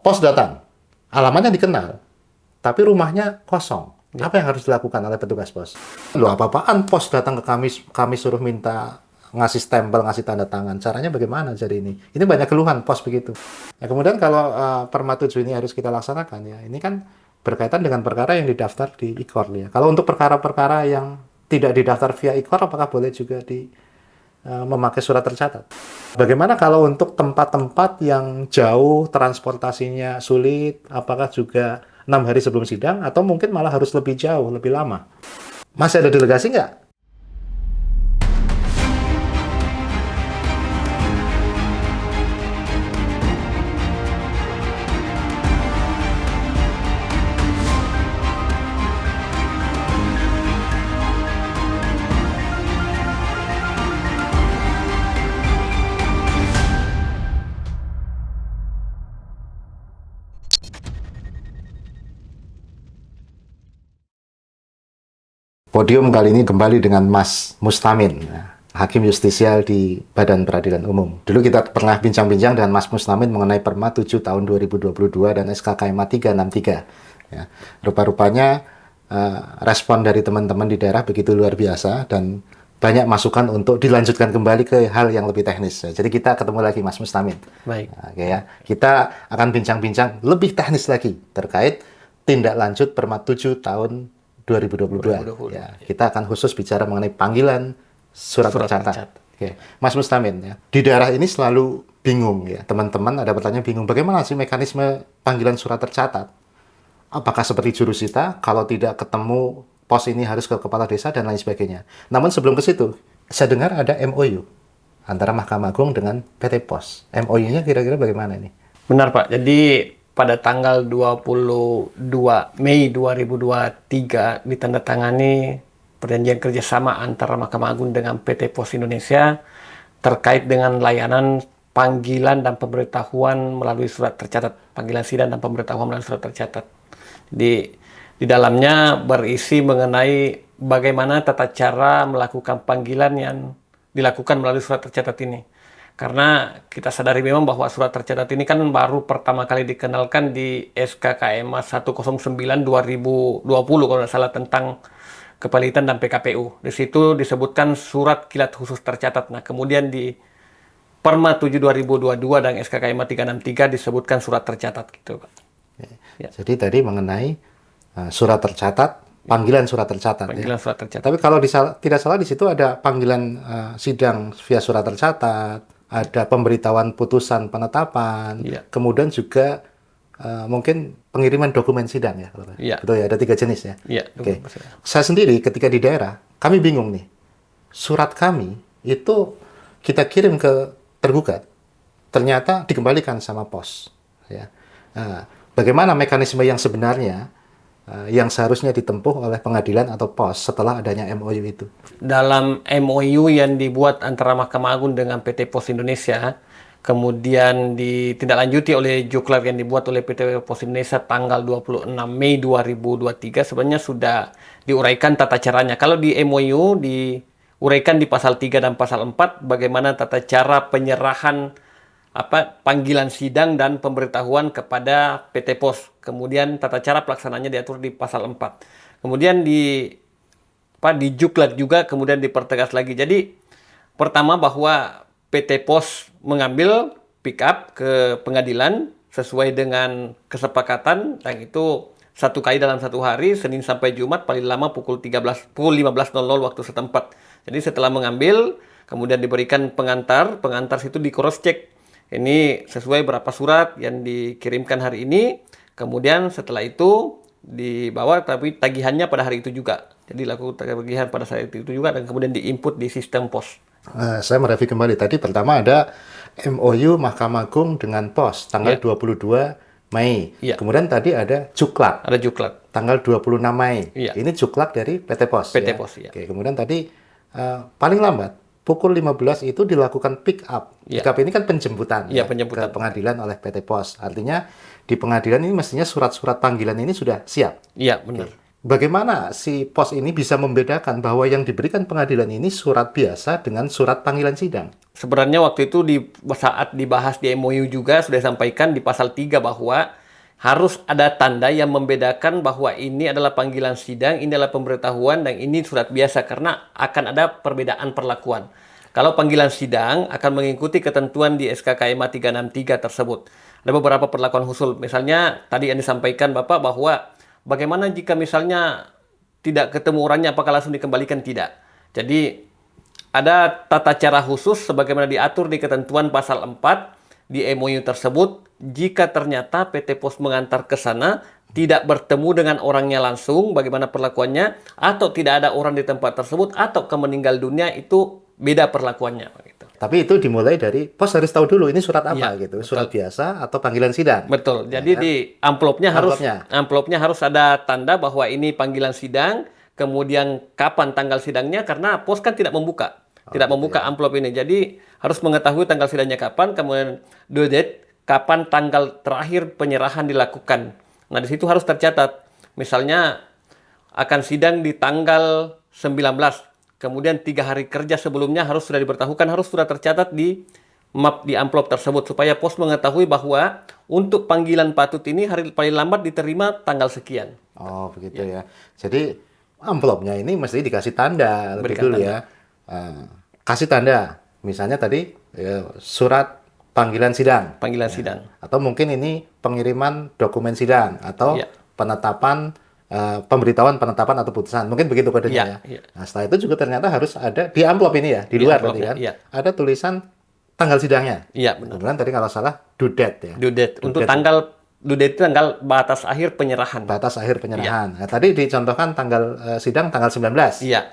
Pos datang, alamatnya dikenal, tapi rumahnya kosong. Apa yang harus dilakukan oleh petugas pos? Loh, apa-apaan pos datang ke kami suruh minta ngasih stempel, ngasih tanda tangan. Caranya bagaimana jadi ini? Ini banyak keluhan pos begitu. Nah, kemudian kalau Perma 7 ini harus kita laksanakan ya, ini kan berkaitan dengan perkara yang didaftar di IKOR ya. Kalau untuk perkara-perkara yang tidak didaftar via IKOR, apakah boleh juga memakai surat tercatat? Bagaimana kalau untuk tempat-tempat yang jauh, transportasinya sulit, apakah juga 6 hari sebelum sidang, atau mungkin malah harus lebih jauh, lebih lama? Masih ada delegasi nggak? Podium kali ini kembali dengan Mas Mustamin, Hakim Justisial di Badan Peradilan Umum. Dulu kita pernah bincang-bincang dengan Mas Mustamin mengenai Perma 7 tahun 2022 dan SK KMA 363. Ya, rupa-rupanya respon dari teman-teman di daerah begitu luar biasa dan banyak masukan untuk dilanjutkan kembali ke hal yang lebih teknis. Jadi kita ketemu lagi Mas Mustamin. Baik. Oke ya, kita akan bincang-bincang lebih teknis lagi terkait tindak lanjut Perma 7 tahun 2022. 2022. Ya, kita akan khusus bicara mengenai panggilan surat tercatat. Oke. Mas Mustamin ya. Di daerah ini selalu bingung ya. Teman-teman ada pertanyaan bingung, bagaimana sih mekanisme panggilan surat tercatat? Apakah seperti jurusita, kalau tidak ketemu pos ini harus ke kepala desa dan lain sebagainya. Namun sebelum ke situ, saya dengar ada MOU antara Mahkamah Agung dengan PT Pos. MOU-nya kira-kira bagaimana ini? Benar, Pak. Jadi pada tanggal 22 Mei 2023 ditandatangani perjanjian kerjasama antara Mahkamah Agung dengan PT Pos Indonesia terkait dengan layanan panggilan dan pemberitahuan melalui surat tercatat, panggilan sidang dan pemberitahuan melalui surat tercatat. Di dalamnya berisi mengenai bagaimana tata cara melakukan panggilan yang dilakukan melalui surat tercatat ini. Karena kita sadari memang bahwa surat tercatat ini kan baru pertama kali dikenalkan di SK KMA 109 2020 kalau tidak salah tentang kepalitan dan PKPU. Di situ disebutkan surat kilat khusus tercatat. Nah, kemudian di Perma 7 2022 dan SK KMA 363 disebutkan surat tercatat gitu, Pak. Ya. Jadi tadi mengenai surat tercatat, panggilan surat tercatat. Panggilan Ya. surat tercatat. Tapi kalau tidak salah di situ ada panggilan sidang via surat tercatat, ada pemberitahuan putusan penetapan, Ya. kemudian juga mungkin pengiriman dokumen sidang ya. Ya. Betul ya, ada 3 jenis ya. Iya, Oke. Saya sendiri ketika di daerah, kami bingung nih. Surat kami itu kita kirim ke tergugat, ternyata dikembalikan sama pos. Ya. Nah, bagaimana mekanisme yang sebenarnya yang seharusnya ditempuh oleh pengadilan atau pos setelah adanya MOU itu? Dalam MOU yang dibuat antara Mahkamah Agung dengan PT Pos Indonesia, kemudian ditindaklanjuti oleh Juklat yang dibuat oleh PT Pos Indonesia tanggal 26 Mei 2023, sebenarnya sudah diuraikan tata caranya. Kalau di MOU diuraikan di pasal 3 dan pasal 4 bagaimana tata cara penyerahan panggilan sidang dan pemberitahuan kepada PT Pos. Kemudian tata cara pelaksanaannya diatur di pasal 4. Kemudian di Juklat juga kemudian dipertegas lagi. Jadi pertama bahwa PT Pos mengambil pick up ke pengadilan sesuai dengan kesepakatan, yang itu 1 kali dalam 1 hari, Senin sampai Jumat, paling lama pukul 15.00 waktu setempat. Jadi setelah mengambil, kemudian diberikan pengantar situ di cross check. Ini sesuai berapa surat yang dikirimkan hari ini, kemudian setelah itu dibawa, tapi tagihannya pada hari itu juga. Jadi lakukan tagihan pada saat itu juga dan kemudian diinput di sistem pos. Saya mereview kembali. Tadi pertama ada MOU Mahkamah Agung dengan pos tanggal 22 Mei. Ya. Kemudian tadi ada Juklat. Ada Juklat. Tanggal 26 Mei. Ya. Ini Juklat dari PT Pos. PT ya. Pos, ya. Oke, kemudian tadi paling lambat pukul 15 itu dilakukan pick up. Ya. Pick up ini kan penjemputan, Ya, ke penjemputan pengadilan oleh PT Pos. Artinya di pengadilan ini mestinya surat-surat panggilan ini sudah siap. Iya, benar. Oke. Bagaimana si pos ini bisa membedakan bahwa yang diberikan pengadilan ini surat biasa dengan surat panggilan sidang? sebenarnya waktu itu saat dibahas di MOU juga sudah disampaikan di pasal 3 bahwa harus ada tanda yang membedakan bahwa ini adalah panggilan sidang, ini adalah pemberitahuan, dan ini surat biasa karena akan ada perbedaan perlakuan. Kalau panggilan sidang akan mengikuti ketentuan di SKKMA 363 tersebut. Ada beberapa perlakuan khusus. Misalnya tadi yang disampaikan Bapak bahwa bagaimana jika misalnya tidak ketemu orangnya, apakah langsung dikembalikan? Tidak. Jadi ada tata cara khusus sebagaimana diatur di ketentuan pasal 4 di MOU tersebut. Jika ternyata PT Pos mengantar ke sana tidak bertemu dengan orangnya langsung, bagaimana perlakuannya, atau tidak ada orang di tempat tersebut, atau meninggal dunia, itu beda perlakuannya. Gitu. Tapi itu dimulai dari pos harus tahu dulu ini surat apa Ya, gitu, surat biasa atau panggilan sidang. Betul. Ya, Jadi kan? di amplopnya harus ada tanda bahwa ini panggilan sidang, kemudian kapan tanggal sidangnya, karena pos kan tidak membuka. Tidak membuka amplop ini. Jadi harus mengetahui tanggal sidangnya kapan, kemudian due date, kapan tanggal terakhir penyerahan dilakukan. Nah, di situ harus tercatat. Misalnya akan sidang di tanggal 19. Kemudian 3 hari kerja sebelumnya harus sudah diberitahukan, harus sudah tercatat di map di amplop tersebut supaya pos mengetahui bahwa untuk panggilan patut ini hari paling lambat diterima tanggal sekian. Oh, begitu ya. Jadi amplopnya ini mesti dikasih tanda lebih Berikan dulu tanda. ya. Kasih tanda. Misalnya tadi surat panggilan sidang. Panggilan sidang. Atau mungkin ini pengiriman dokumen sidang atau Ya. penetapan pemberitahuan penetapan atau putusan. Mungkin begitu kodenya ya. Ya. Nah, setelah itu juga ternyata harus ada di amplop ini ya, di Di luar amplopnya, berarti kan. iya. Ada tulisan tanggal sidangnya. Iya, benar. Kemudian tadi kalau salah due date ya. Due date. Untuk date. due date itu tanggal batas akhir penyerahan. Batas akhir penyerahan. Nah, tadi dicontohkan tanggal sidang tanggal 19. Iya.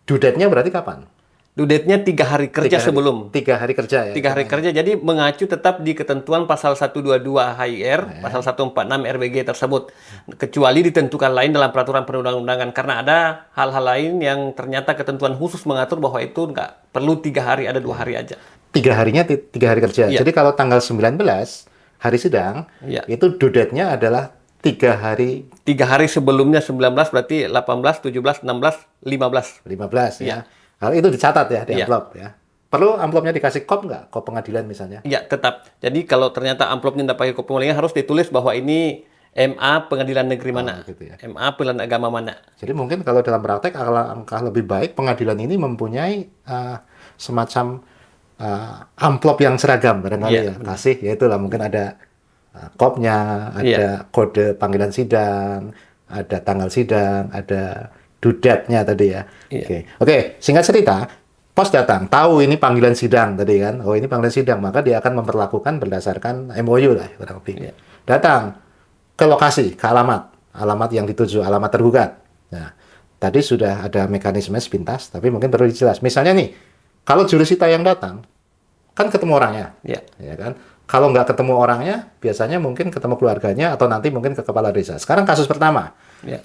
Due date-nya berarti kapan? Due date-nya 3 hari kerja sebelum. 3 hari kerja ya. 3 hari kerja, jadi mengacu tetap di ketentuan pasal 122 HIR, pasal 146 RBG tersebut. Kecuali ditentukan lain dalam peraturan perundang-undangan, karena ada hal-hal lain yang ternyata ketentuan khusus mengatur bahwa itu nggak perlu 3 hari, ada 2 hari aja. 3 harinya 3 hari kerja. Iya. Jadi kalau tanggal 19 hari sidang, Iya. itu due date-nya adalah 3 hari 3 hari sebelumnya 19 berarti 18, 17, 16, 15. 15 Iya. ya. Kalau itu dicatat ya di Iya. amplop ya. Perlu amplopnya dikasih kop nggak? Kop pengadilan misalnya. Ya, tetap. Jadi kalau ternyata amplopnya tidak pakai kopi mulia, harus ditulis bahwa ini MA Pengadilan Negeri mana, gitu ya. MA Pengadilan Agama mana. Jadi mungkin kalau dalam praktek alangkah lebih baik pengadilan ini mempunyai semacam amplop yang seragam barangkali Iya, ya. Kasih ya itulah mungkin ada kopnya, ada Iya. kode panggilan sidang, ada tanggal sidang, ada due date-nya tadi ya. Iya. Oke, singkat cerita, pos datang, tahu ini panggilan sidang tadi kan. Oh, ini panggilan sidang, maka dia akan memperlakukan berdasarkan MOU lah kurang lebih. Iya. Datang ke lokasi, ke alamat yang dituju, alamat tergugat. Nah, tadi sudah ada mekanisme sepintas, tapi mungkin perlu dijelas. Misalnya nih, kalau jurusita yang datang, kan ketemu orangnya, Ya. ya kan? Kalau nggak ketemu orangnya, biasanya mungkin ketemu keluarganya atau nanti mungkin ke kepala desa. Sekarang kasus pertama, Ya.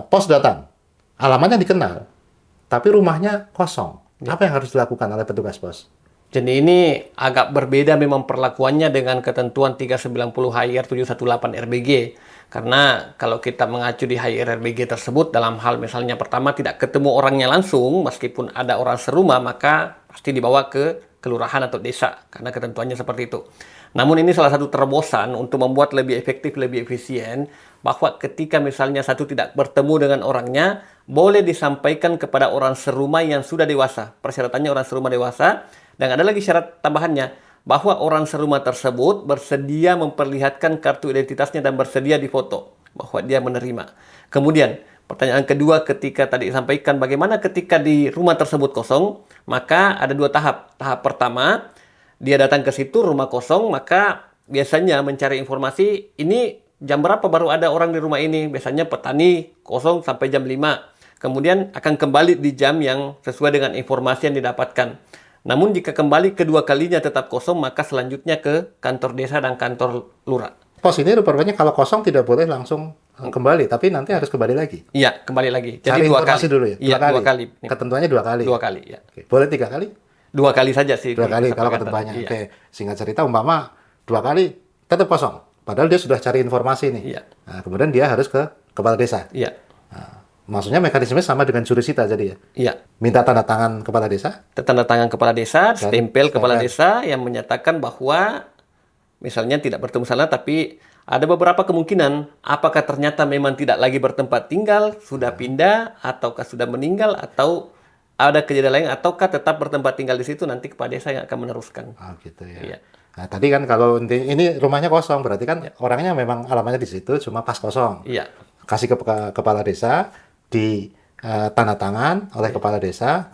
pos datang, alamatnya dikenal, tapi rumahnya kosong. Apa yang harus dilakukan oleh petugas pos? Jadi ini agak berbeda memang perlakuannya dengan ketentuan 390 HIR 718 RBG. Karena kalau kita mengacu di HIR RBG tersebut, dalam hal misalnya pertama tidak ketemu orangnya langsung, meskipun ada orang serumah, maka pasti dibawa ke kelurahan atau desa, karena ketentuannya seperti itu. Namun ini salah satu terobosan untuk membuat lebih efektif, lebih efisien, bahwa ketika misalnya satu tidak bertemu dengan orangnya, boleh disampaikan kepada orang serumah yang sudah dewasa. Persyaratannya orang serumah dewasa, dan ada lagi syarat tambahannya, bahwa orang serumah tersebut bersedia memperlihatkan kartu identitasnya dan bersedia difoto, bahwa dia menerima. Kemudian, pertanyaan kedua ketika tadi disampaikan bagaimana ketika di rumah tersebut kosong, maka ada 2 tahap. Tahap pertama, dia datang ke situ, rumah kosong, maka biasanya mencari informasi, ini jam berapa baru ada orang di rumah ini. Biasanya petani kosong sampai jam 5. Kemudian akan kembali di jam yang sesuai dengan informasi yang didapatkan. Namun jika kembali kedua kalinya tetap kosong, maka selanjutnya ke kantor desa dan kantor lurah. Pos ini rupanya kalau kosong tidak boleh langsung kembali, tapi nanti harus kembali lagi. Iya, kembali lagi. Cari Jadi 2 informasi kali. dulu ya? Iya, 2 kali. Ketentuannya 2 kali. 2 kali, ya. Oke. Boleh 3 kali? 2 kali saja sih. 2 kali kalau kesepakatan. ketentuannya. Iya. Oke, singkat cerita umpama 2 kali tetap kosong. Padahal dia sudah cari informasi nih. Iya. Nah, kemudian dia harus ke kepala desa. Iya. Maksudnya mekanismenya sama dengan jurusita jadi ya? Iya. Minta tanda tangan kepala desa? Tanda tangan kepala desa, Dan stempel kepala stempel. desa yang menyatakan bahwa misalnya tidak bertemu sana, tapi ada beberapa kemungkinan apakah ternyata memang tidak lagi bertempat tinggal, sudah pindah, ataukah sudah meninggal, atau ada kejadian lain, ataukah tetap bertempat tinggal di situ, nanti kepala desa yang akan meneruskan. Oh gitu ya. Iya. Nah, tadi kan kalau ini rumahnya kosong, berarti kan orangnya memang alamatnya di situ, cuma pas kosong. Iya. Kasih ke kepala desa, di tanda tangan oleh kepala desa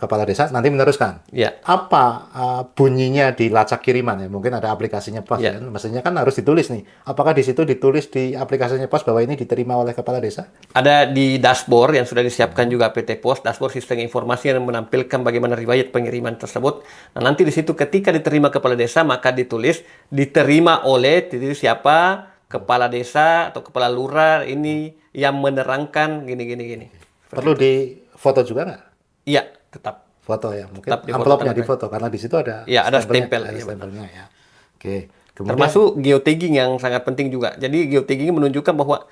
nanti meneruskan. Iya. Apa bunyinya di lacak kiriman ya? Mungkin ada aplikasinya pos Iya. kan? Mestinya kan harus ditulis nih. Apakah di situ ditulis di aplikasinya pos bahwa ini diterima oleh kepala desa? Ada di dashboard yang sudah disiapkan juga PT Pos, dashboard sistem informasi yang menampilkan bagaimana riwayat pengiriman tersebut. Nah, nanti di situ ketika diterima kepala desa, maka ditulis diterima oleh titik siapa, kepala desa atau kepala lurah ini yang menerangkan gini. Perlu di foto juga nggak? Iya, tetap. Foto ya, mungkin Tetap di foto, amplopnya tanda di foto karena di situ ada Iya, ada stempelnya, stempel, ada iya, stempelnya ya. Oke, kemudian Termasuk geotagging yang sangat penting juga. Jadi geotagging menunjukkan bahwa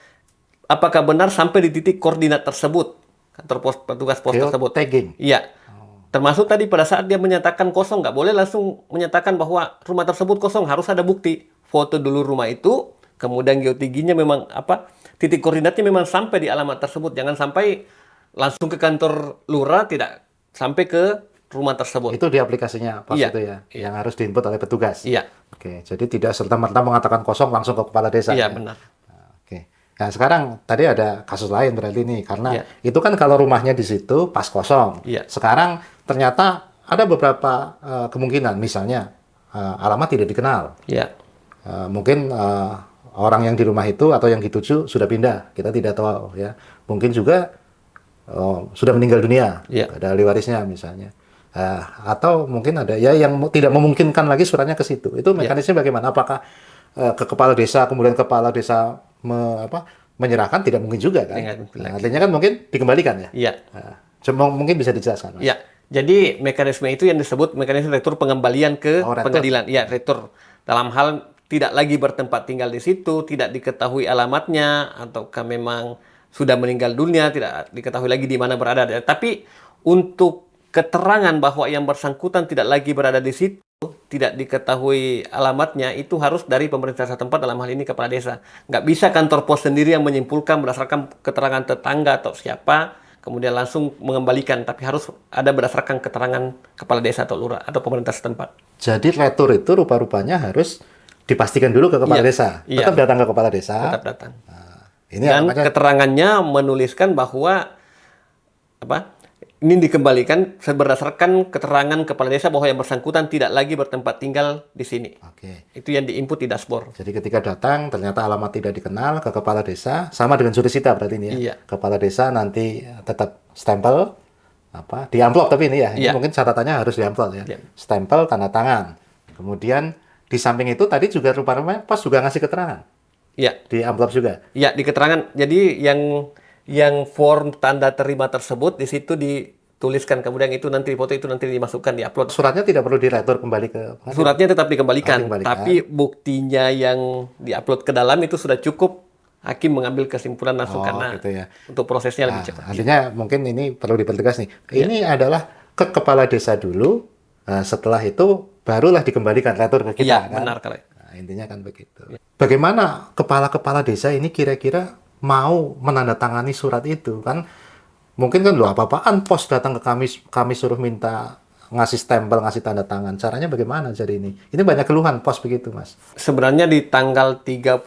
apakah benar sampai di titik koordinat tersebut, kantor pos, petugas pos tersebut. geotagging. Iya. Termasuk tadi pada saat dia menyatakan kosong, nggak boleh langsung menyatakan bahwa rumah tersebut kosong, harus ada bukti. Foto dulu rumah itu, kemudian geotaggingnya memang titik koordinatnya memang sampai di alamat tersebut. Jangan sampai langsung ke kantor lurah, tidak sampai ke rumah tersebut. Itu di aplikasinya pos Iya. itu ya, yang harus diinput oleh petugas. Iya, Oke, jadi tidak serta-merta mengatakan kosong langsung ke kepala desa. iya ya? benar. Oke. Nah, sekarang tadi ada kasus lain berarti nih karena Iya. itu kan kalau rumahnya di situ pas kosong. Iya. Sekarang ternyata ada beberapa kemungkinan misalnya alamat tidak dikenal. Iya, Mungkin orang yang di rumah itu atau yang dituju sudah pindah, kita tidak tahu ya. Mungkin juga sudah meninggal dunia, Iya. ada ahli warisnya misalnya. Atau mungkin ada ya yang tidak memungkinkan lagi suratnya ke situ. Itu mekanisme bagaimana? Apakah ke kepala desa kemudian kepala desa menyerahkan? Tidak mungkin juga kan? Tidak mungkin Nah, artinya kan mungkin dikembalikan ya. iya. Cuma mungkin bisa dijelaskan, Mas. Ya, jadi mekanisme itu yang disebut mekanisme retur pengembalian ke Oh, retur. pengadilan. Ya, retur. Dalam hal tidak lagi bertempat tinggal di situ, tidak diketahui alamatnya, ataukah memang sudah meninggal dunia, tidak diketahui lagi di mana berada. Tapi untuk keterangan bahwa yang bersangkutan tidak lagi berada di situ, tidak diketahui alamatnya, itu harus dari pemerintah setempat, dalam hal ini kepala desa. Nggak bisa kantor pos sendiri yang menyimpulkan berdasarkan keterangan tetangga atau siapa, kemudian langsung mengembalikan, tapi harus ada berdasarkan keterangan kepala desa atau lurah atau pemerintah setempat. Jadi retur itu rupa-rupanya harus dipastikan dulu ke kepala Iya. desa. Iya. Tetap datang ke kepala desa. Tetap datang. Ini Dan namanya keterangannya menuliskan bahwa ini dikembalikan berdasarkan keterangan kepala desa bahwa yang bersangkutan tidak lagi bertempat tinggal di sini. Oke. Itu yang diinput di dashboard. Jadi ketika datang ternyata alamat tidak dikenal ke kepala desa, sama dengan jurusita berarti ini ya. Iya. Kepala desa nanti tetap stempel di amplop tapi ini ya. Ini Iya. mungkin catatannya harus di amplop ya. Iya. Stempel tanda tangan. Kemudian di samping itu tadi juga rupa-rupanya pos juga ngasih keterangan Iya. di amplop juga. Ya, di keterangan. Jadi yang form tanda terima tersebut di situ dituliskan, kemudian itu nanti foto itu nanti dimasukkan di upload. Suratnya tidak perlu diretur kembali ke Suratnya tetap dikembalikan, dikembalikan. tapi buktinya yang diupload ke dalam itu sudah cukup hakim mengambil kesimpulan langsung karena gitu ya. untuk prosesnya lebih cepat. Artinya mungkin ini perlu dipertegas nih. Ini adalah ke kepala desa dulu, setelah itu barulah dikembalikan retur ke kita Iya, kan. benar kali. Nah, intinya kan begitu. Bagaimana kepala-kepala desa ini kira-kira mau menandatangani surat itu kan? Mungkin kan loh apa-apaan pos datang ke kami suruh minta ngasih stempel, ngasih tanda tangan. Caranya bagaimana jadi ini? Ini banyak keluhan pos begitu, Mas. Sebenarnya di tanggal 30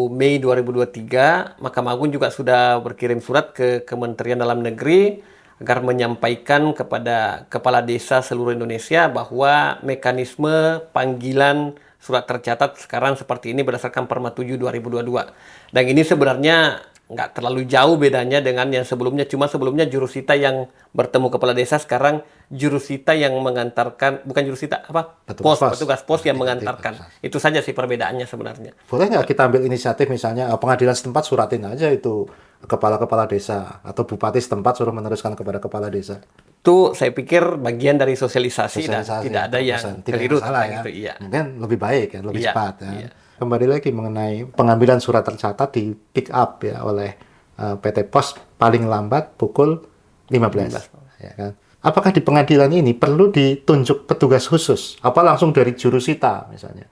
Mei 2023, Mahkamah Agung juga sudah berkirim surat ke Kementerian Dalam Negeri agar menyampaikan kepada kepala desa seluruh Indonesia bahwa mekanisme panggilan surat tercatat sekarang seperti ini berdasarkan Perma 7 2022. Dan ini sebenarnya nggak terlalu jauh bedanya dengan yang sebelumnya, cuma sebelumnya jurusita yang bertemu kepala desa, sekarang jurusita yang mengantarkan, bukan jurusita, petugas pos yang mengantarkan. Itu saja sih perbedaannya sebenarnya. Boleh nggak kita ambil inisiatif misalnya pengadilan setempat suratin aja itu kepala-kepala desa atau bupati setempat suruh meneruskan kepada kepala desa. Itu saya pikir bagian dari sosialisasi dan tidak ada yang tidak keliru salah tentang ya. itu. Iya. Mungkin lebih baik ya, lebih Iya, cepat ya. iya. Kembali lagi mengenai pengambilan surat tercatat di pick up ya oleh PT Pos paling lambat pukul 15. Ya kan? Apakah di pengadilan ini perlu ditunjuk petugas khusus? Apa langsung dari jurusita misalnya?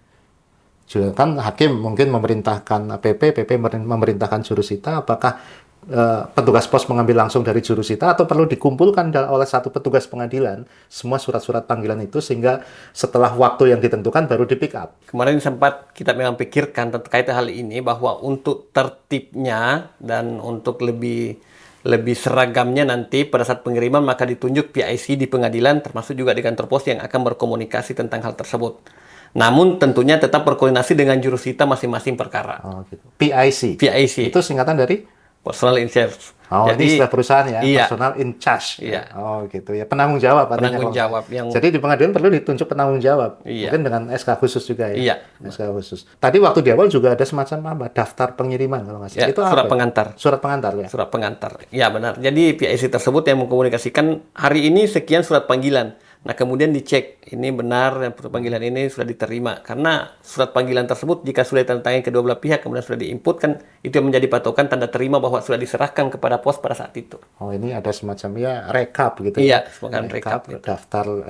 Kan hakim mungkin memerintahkan PP memerintahkan jurusita, apakah petugas pos mengambil langsung dari jurusita atau perlu dikumpulkan oleh satu petugas pengadilan semua surat-surat panggilan itu sehingga setelah waktu yang ditentukan baru di pick up? Kemarin sempat kita memang pikirkan terkait hal ini bahwa untuk tertibnya dan untuk lebih seragamnya nanti pada saat pengiriman maka ditunjuk PIC di pengadilan termasuk juga di kantor pos yang akan berkomunikasi tentang hal tersebut. Namun tentunya tetap berkoordinasi dengan jurusita masing-masing perkara. Oh, gitu. PIC. PIC. Itu singkatan dari Personal in Charge. Oh, Jadi ini istilah perusahaan ya, iya. Personal in charge. Iya. Oh, gitu ya. Penanggung jawab artinya Penanggung kalau jawab nggak. yang- Jadi di pengadilan perlu ditunjuk penanggung jawab. Iya. Mungkin dengan SK khusus juga ya. Iya. SK khusus. Tadi waktu di awal juga ada semacam apa? Daftar pengiriman kalau nggak salah. Ya, Itu surat apa? pengantar. Surat pengantar ya. Surat pengantar. Ya benar. Jadi PIC tersebut yang mengkomunikasikan hari ini sekian surat panggilan. Nah kemudian dicek ini benar dan surat panggilan ini sudah diterima. Karena surat panggilan tersebut jika sudah ditandatangani kedua belah pihak kemudian sudah diinput kan itu yang menjadi patokan tanda terima bahwa sudah diserahkan kepada pos pada saat itu. Oh, ini ada semacam ya rekap gitu. Iya, ya. semacam rekap gitu.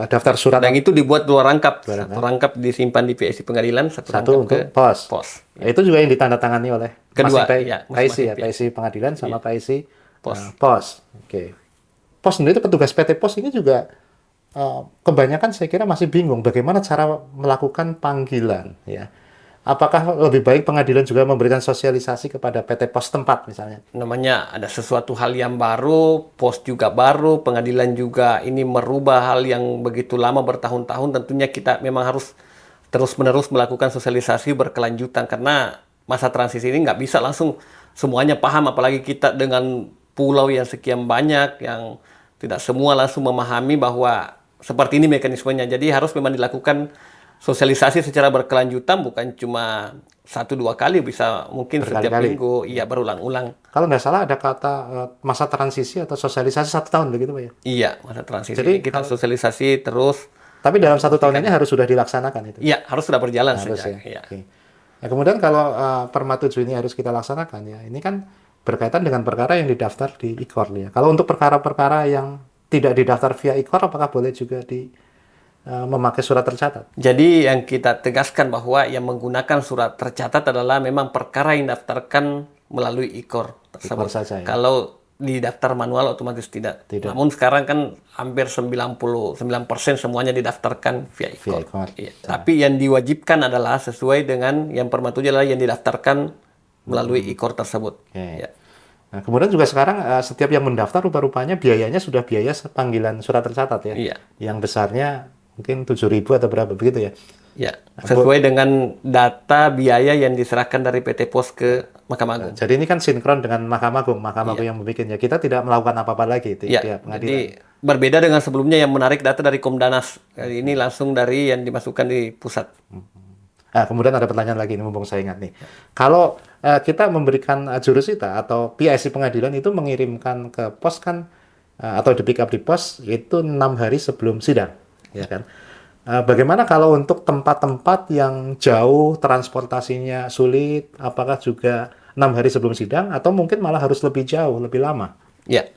Daftar surat Dan itu dibuat dua rangkap. Satu rangkap disimpan di PIC pengadilan, satu satu rangkap untuk ke pos. pos. Nah, itu juga yang ditandatangani oleh Kedua, masing-masing ya, PIC masing-masing ya, pihak. PIC pengadilan sama PIC Pos. pos. Oke. Pos sendiri petugas PT Pos ini juga kebanyakan saya kira masih bingung bagaimana cara melakukan panggilan ya. Apakah lebih baik pengadilan juga memberikan sosialisasi kepada PT Pos tempat misalnya? Namanya ada sesuatu hal yang baru, pos juga baru, pengadilan juga ini merubah hal yang begitu lama bertahun-tahun. Tentunya kita memang harus terus-menerus melakukan sosialisasi berkelanjutan karena masa transisi ini nggak bisa langsung semuanya paham, apalagi kita dengan pulau yang sekian banyak yang tidak semua langsung memahami bahwa seperti ini mekanismenya. Jadi harus memang dilakukan sosialisasi secara berkelanjutan, bukan cuma 1-2 kali, bisa mungkin setiap Berkali-kali. minggu, iya berulang-ulang. Kalau nggak salah ada kata masa transisi atau sosialisasi 1 tahun begitu Pak ya? Iya, masa transisi. Jadi Kita sosialisasi terus. Tapi dalam 1 tahun ini harus sudah dilaksanakan itu. Iya, harus sudah berjalan Harus sejak. ya. Iya. Oke. Nah, kemudian kalau Perma 7 ini harus kita laksanakan ya, ini kan berkaitan dengan perkara yang didaftar di IKOR ya. Kalau untuk perkara-perkara yang tidak didaftar via IKOR, apakah boleh juga memakai surat tercatat? Jadi yang kita tegaskan bahwa yang menggunakan surat tercatat adalah memang perkara yang didaftarkan melalui IKOR tersebut. IKOR saja ya? Kalau di daftar manual otomatis tidak. Tidak. Namun sekarang kan hampir 99% semuanya didaftarkan via IKOR. Via IKOR. Iya. Tapi yang diwajibkan adalah sesuai dengan yang Perma 7 adalah yang didaftarkan melalui IKOR tersebut. Oke. Ya. Nah, kemudian juga sekarang setiap yang mendaftar rupa-rupanya biayanya sudah biaya panggilan surat tercatat ya. Iya. Yang besarnya mungkin 7.000 atau berapa begitu ya. Ya, sesuai dengan data biaya yang diserahkan dari PT Pos ke Mahkamah Agung. Jadi ini kan sinkron dengan Mahkamah Agung yang membuatnya. Kita tidak melakukan apa-apa lagi di Ya, pihak pengadilan. jadi berbeda dengan sebelumnya yang menarik data dari Komdanas. Kali ini langsung dari yang dimasukkan di pusat. Nah, kemudian ada pertanyaan lagi nih, mumpung saya ingat nih. Kalau kita memberikan jurusita atau PIC pengadilan itu mengirimkan ke pos kan atau di pick up di pos itu 6 hari sebelum sidang, ya kan? Bagaimana kalau untuk tempat-tempat yang jauh transportasinya sulit, apakah juga 6 hari sebelum sidang atau mungkin malah harus lebih jauh, lebih lama? Ya,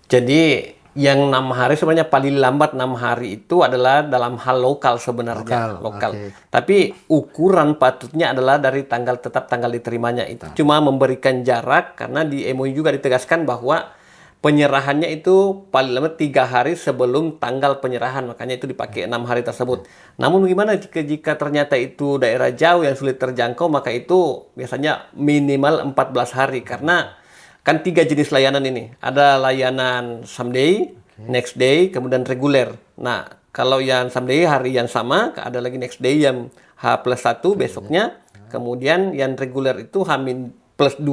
jadi yang 6 hari sebenarnya paling lambat 6 hari itu adalah dalam hal lokal sebenarnya. Lokal, oke. Tapi ukuran patutnya adalah dari tetap tanggal diterimanya itu. Cuma memberikan jarak karena di MOU juga ditegaskan bahwa penyerahannya itu paling lambat 3 hari sebelum tanggal penyerahan. Makanya itu dipakai 6 hari tersebut. Namun gimana jika ternyata itu daerah jauh yang sulit terjangkau, maka itu biasanya minimal 14 hari. Karena kan 3 jenis layanan ini. Ada layanan someday, next day, kemudian reguler. Nah, kalau yang someday hari yang sama, ada lagi next day yang H+1 besoknya. Kemudian yang reguler itu H+2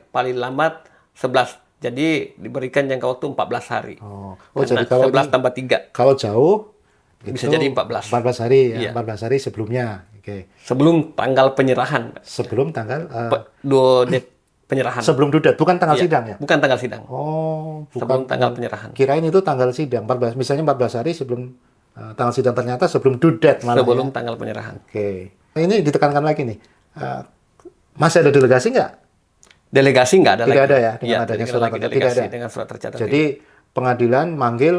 paling lambat 11. Jadi diberikan jangka waktu 14 hari. Oh, Karena jadi kalau 11 tambah 3. kalau jauh Bisa itu jadi 14. 14 hari ya, Iya. 14 hari sebelumnya. Oke. Sebelum tanggal penyerahan. Sebelum tanggal Penyerahan. sebelum dudat, bukan tanggal Iya, sidang ya? Bukan tanggal sidang. Oh, Sebelum bukan. tanggal penyerahan. Kirain itu tanggal sidang 14, misalnya 14 hari sebelum tanggal sidang, ternyata sebelum dudat malah Sebelum ya. tanggal penyerahan. Oke. Nah, ini ditekankan lagi nih. Masih ada delegasi nggak Delegasi nggak ada Tidak lagi. ada ya, dengan Iya, adanya tidak surat lagi tidak delegasi ada. dengan surat tercatat. Jadi pengadilan manggil,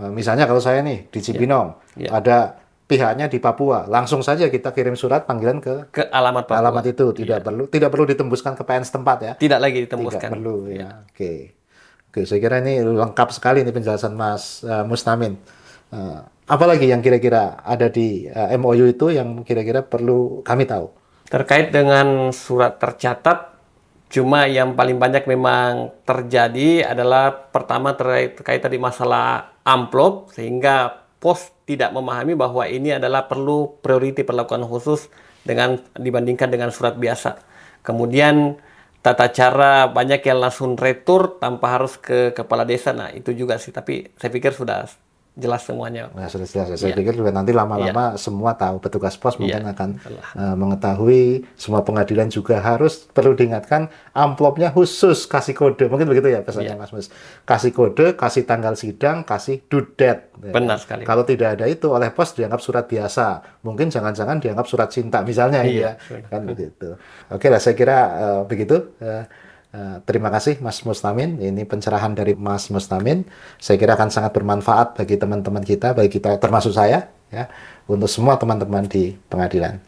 misalnya kalau saya nih di Cibinong, Ya. ada pihaknya di Papua, langsung saja kita kirim surat panggilan ke Ke alamat Papua. alamat itu, tidak perlu ditembuskan ke PN setempat ya. Tidak lagi Tidak ditembuskan. perlu ya. Oke. Oke, saya kira ini lengkap sekali ini penjelasan Mas Mustamin. Apalagi yang kira-kira ada di MOU itu yang kira-kira perlu kami tahu? Terkait dengan surat tercatat, cuma yang paling banyak memang terjadi adalah pertama terkait tadi masalah amplop, sehingga pos tidak memahami bahwa ini adalah perlu priority perlakuan khusus dibandingkan dengan surat biasa. Kemudian tata cara banyak yang langsung retur tanpa harus ke kepala desa. Nah, itu juga sih, tapi saya pikir sudah jelas semuanya. Nah, sudah jelas. Saya pikir juga nanti lama-lama semua tahu, petugas pos mungkin Iya, akan mengetahui, semua pengadilan juga harus perlu diingatkan amplopnya khusus kasih kode. Mungkin begitu ya pesannya Mas Mus. Kasih kode, kasih tanggal sidang, kasih due date. Ya. Benar sekali. Kalau tidak ada itu oleh pos dianggap surat biasa. Mungkin jangan-jangan dianggap surat cinta misalnya Iya, ya. Kan begitu. Oke lah, saya kira begitu. Terima kasih Mas Mustamin. Ini pencerahan dari Mas Mustamin. Saya kira akan sangat bermanfaat bagi teman-teman kita, bagi kita termasuk saya, ya, untuk semua teman-teman di pengadilan.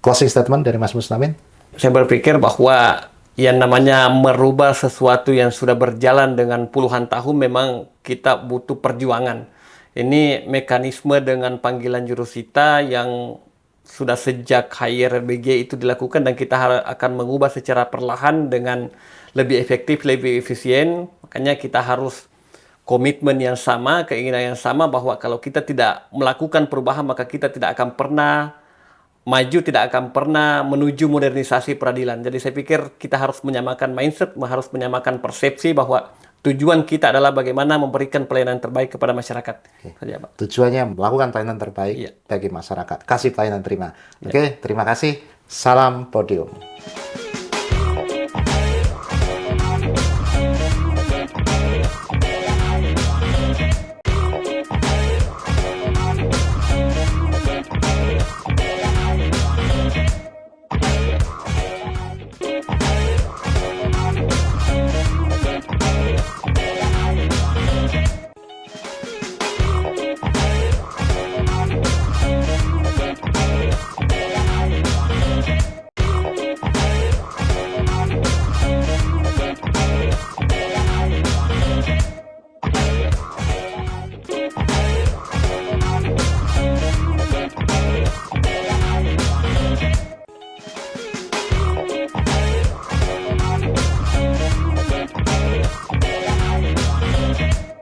Closing statement dari Mas Mustamin. Saya berpikir bahwa yang namanya merubah sesuatu yang sudah berjalan dengan puluhan tahun memang kita butuh perjuangan. Ini mekanisme dengan panggilan jurusita yang sudah sejak HIRBG itu dilakukan dan kita akan mengubah secara perlahan dengan lebih efektif, lebih efisien. Makanya kita harus komitmen yang sama, keinginan yang sama bahwa kalau kita tidak melakukan perubahan maka kita tidak akan pernah maju, tidak akan pernah menuju modernisasi peradilan. Jadi saya pikir kita harus menyamakan mindset, harus menyamakan persepsi bahwa tujuan kita adalah bagaimana memberikan pelayanan terbaik kepada masyarakat. Saja, Pak. Tujuannya melakukan pelayanan terbaik Iya. bagi masyarakat. Kasih pelayanan terima. Oke, terima kasih. Salam Podium.